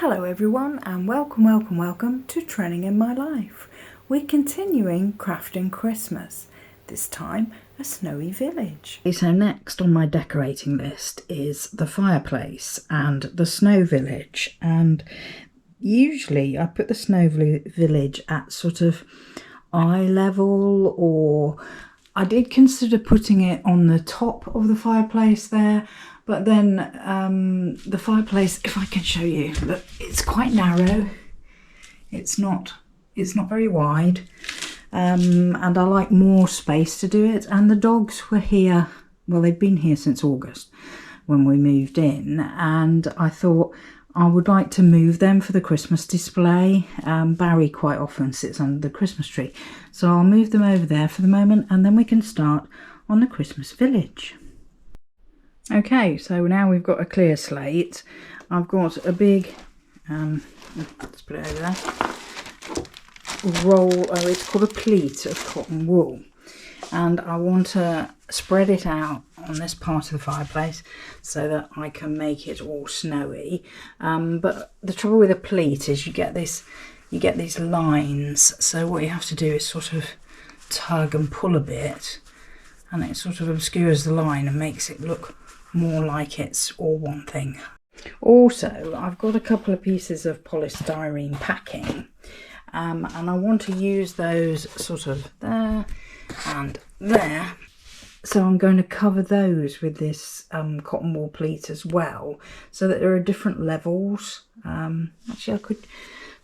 Hello everyone and welcome to Training in My Life. We're continuing crafting Christmas, this time a snowy village. So next on my decorating list is the fireplace and the snow village, and usually I put the snow village at sort of eye level, or I did consider putting it on the top of the fireplace there. But then the fireplace, if I can show you, look, it's quite narrow. It's not very wide, and I like more space to do it. And the dogs were here, well, they'd been here since August when we moved in, and I thought I would like to move them for the Christmas display. Barry quite often sits under the Christmas tree, so I'll move them over there for the moment, and then we can start on the Christmas village. Okay, so now we've got a clear slate. I've got a big, let's put it over there, roll, it's called a pleat of cotton wool. And I want to spread it out on this part of the fireplace so that I can make it all snowy. But the trouble with a pleat is you get these lines. So what you have to do is sort of tug and pull a bit, and it sort of obscures the line and makes it look more like it's all one thing. Also, I've got a couple of pieces of polystyrene packing, and I want to use those sort of there and there, so I'm going to cover those with this cotton wool pleat as well, so that there are different levels. Actually, I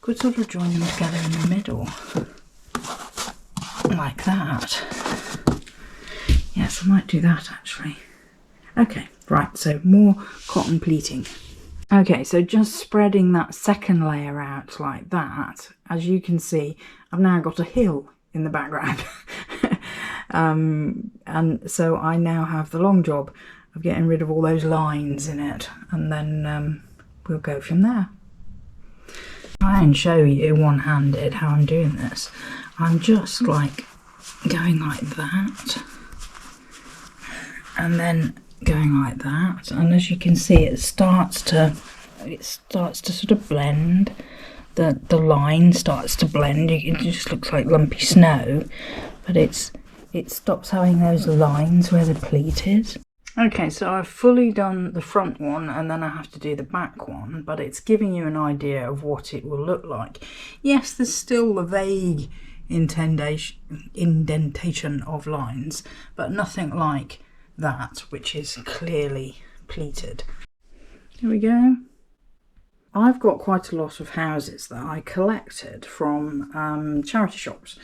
could sort of join them together in the middle like that. Yes, I might do that actually. Okay, right, so more cotton pleating. Okay, so just spreading that second layer out like that, as you can see, I've now got a hill in the background. And so I now have the long job of getting rid of all those lines in it, and then we'll go from there. Try and show you one-handed how I'm doing this. I'm just like going like that, and then going like that, and as you can see it starts to sort of blend. The line starts to blend. It just looks like lumpy snow, but it stops having those lines where the pleat is. Okay, so I've fully done the front one, and then I have to do the back one, but it's giving you an idea of what it will look like. Yes, there's still the vague indentation of lines, but nothing like that, which is clearly pleated. Here we go. I've got quite a lot of houses that I collected from charity shops.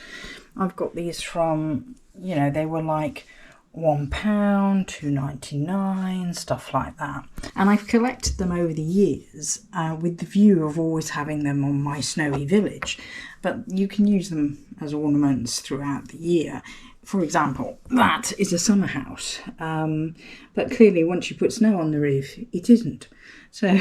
I've got these from, you know, they were like £1, £2.99, stuff like that. And I've collected them over the years with the view of always having them on my snowy village. But you can use them as ornaments throughout the year. For example, that is a summer house, but clearly once you put snow on the roof, it isn't. So,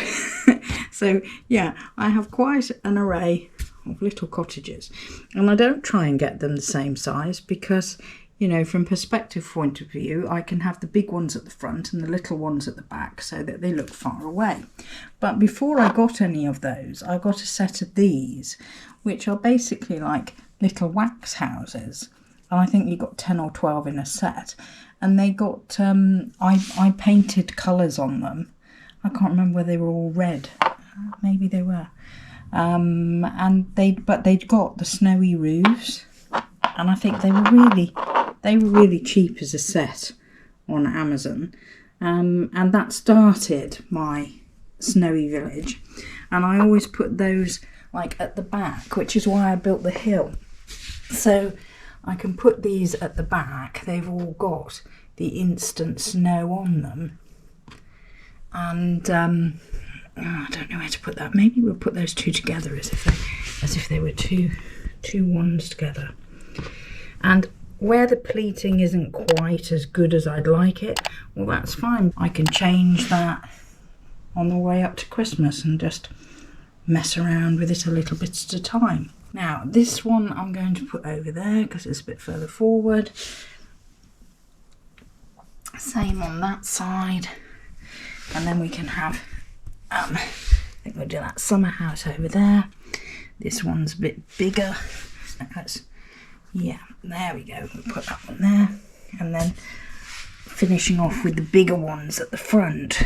so yeah, I have quite an array of little cottages, and I don't try and get them the same size because, you know, from perspective point of view, I can have the big ones at the front and the little ones at the back so that they look far away. But before I got any of those, I got a set of these, which are basically like little wax houses. I think you got 10 or 12 in a set, and they got I painted colours on them. I can't remember whether they were all red. Maybe they were. And they'd got the snowy roofs, and I think they were really cheap as a set on Amazon. And that started my snowy village, and I always put those like at the back, which is why I built the hill. So I can put these at the back. They've all got the instant snow on them, and I don't know where to put that. Maybe we'll put those two together as if they were two ones together. And where the pleating isn't quite as good as I'd like it, well, that's fine. I can change that on the way up to Christmas and just mess around with it a little bit at a time. Now, this one I'm going to put over there because it's a bit further forward. Same on that side. And then we can have I think we'll do that summer house over there. This one's a bit bigger. Yeah, there we go. We'll put that one there. And then finishing off with the bigger ones at the front.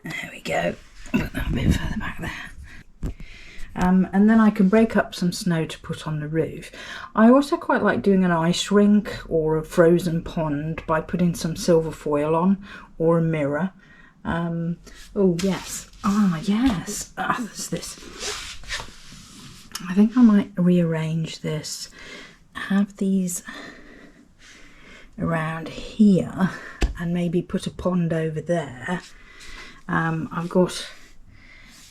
There we go. Put that a bit further back there. And then I can break up some snow to put on the roof. I also quite like doing an ice rink or a frozen pond by putting some silver foil on, or a mirror. Oh yes, yes, there's this. I think I might rearrange this, have these around here, and maybe put a pond over there. I've got,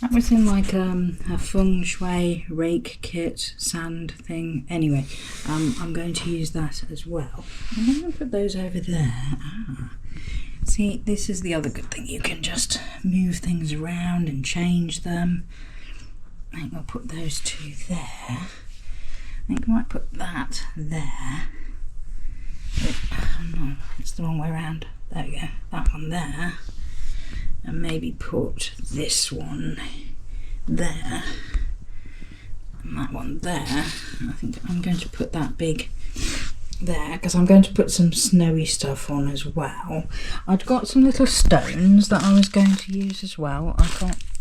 that was in like a feng shui rake kit sand thing. Anyway, I'm going to use that as well. I'm going to put those over there. See, this is the other good thing. You can just move things around and change them. I think we'll put those two there. I think I might put that there. No, it's the wrong way around. There we go. That one there. And maybe put this one there. And that one there. I think I'm going to put that big there because I'm going to put some snowy stuff on as well. I'd got some little stones that I was going to use as well. I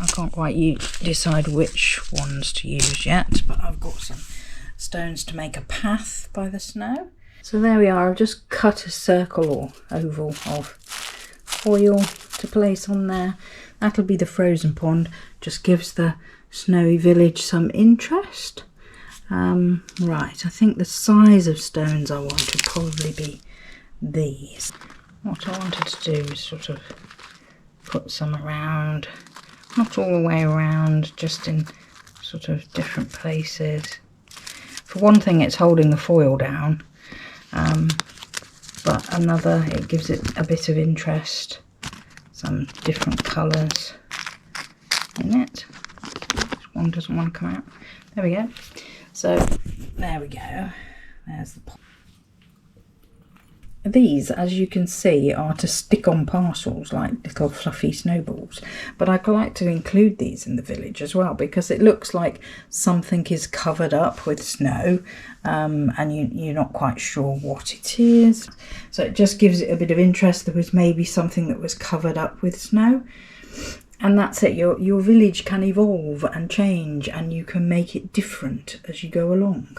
can't quite decide which ones to use yet, but I've got some stones to make a path by the snow. So there we are. I've just cut a circle or oval of foil to place on there. That'll be the frozen pond. Just gives the snowy village some interest. Right, I think the size of stones I want would probably be these. What I wanted to do is sort of put some around, not all the way around, just in sort of different places. For one thing, it's holding the foil down, but another, it gives it a bit of interest. Some different colours in it. This one doesn't want to come out. There we go. So there we go. There's the pot. These, as you can see, are to stick on parcels like little fluffy snowballs. But I like to include these in the village as well because it looks like something is covered up with snow, and you're not quite sure what it is. So it just gives it a bit of interest. There was maybe something that was covered up with snow. And that's it. Your village can evolve and change, and you can make it different as you go along.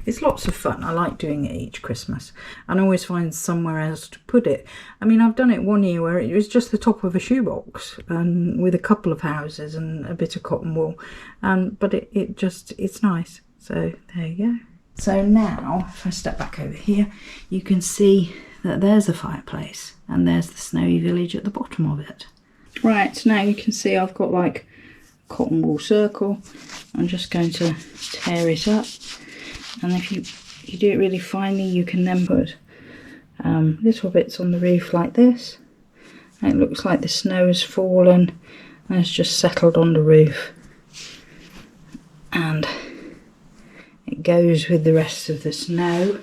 It's lots of fun. I like doing it each Christmas, and I always find somewhere else to put it. I mean, I've done it one year where it was just the top of a shoebox and with a couple of houses and a bit of cotton wool, but it's nice. So there you go. So now, if I step back over here, you can see that there's the fireplace and there's the snowy village at the bottom of it. Right, now you can see I've got like a cotton wool circle. I'm just going to tear it up, and if you do it really finely, you can then put little bits on the roof like this. And it looks like the snow has fallen and it's just settled on the roof, and it goes with the rest of the snow.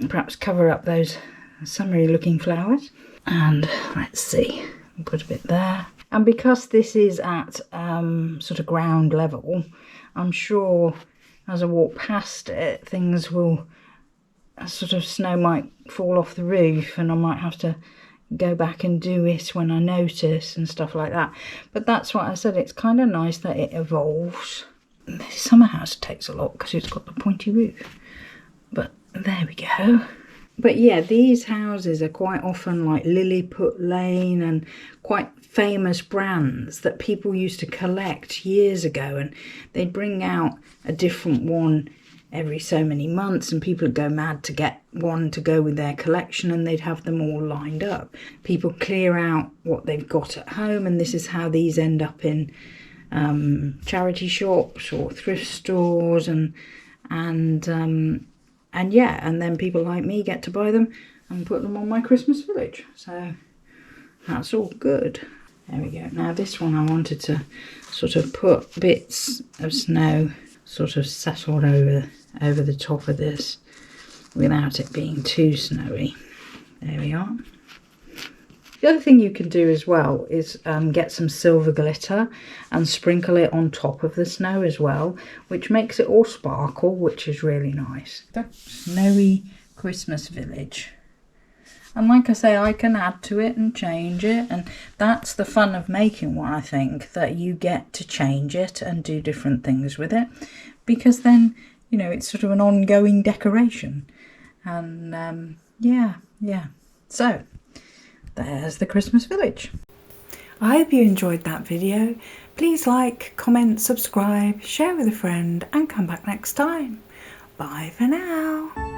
And perhaps cover up those summery looking flowers. And let's see, we'll put a bit there. And because this is at sort of ground level, I'm sure as I walk past it, things will, sort of snow might fall off the roof, and I might have to go back and do it when I notice and stuff like that. But that's what I said, it's kind of nice that it evolves. The summer house takes a lot because it's got the pointy roof. But there we go. But yeah, these houses are quite often like Lilliput Lane and quite famous brands that people used to collect years ago, and they'd bring out a different one every so many months, and people would go mad to get one to go with their collection, and they'd have them all lined up. People clear out what they've got at home, and this is how these end up in charity shops or thrift stores, and yeah, and then people like me get to buy them and put them on my Christmas village. So that's all good. There we go. Now this one I wanted to sort of put bits of snow sort of settled over the top of this without it being too snowy. There we are. The other thing you can do as well is get some silver glitter and sprinkle it on top of the snow as well, which makes it all sparkle, which is really nice. The snowy Christmas village. And like I say, I can add to it and change it, and that's the fun of making one, I think, that you get to change it and do different things with it, because then, you know, it's sort of an ongoing decoration. And yeah. So there's the Christmas village. I hope you enjoyed that video. Please like, comment, subscribe, share with a friend, and come back next time. Bye for now.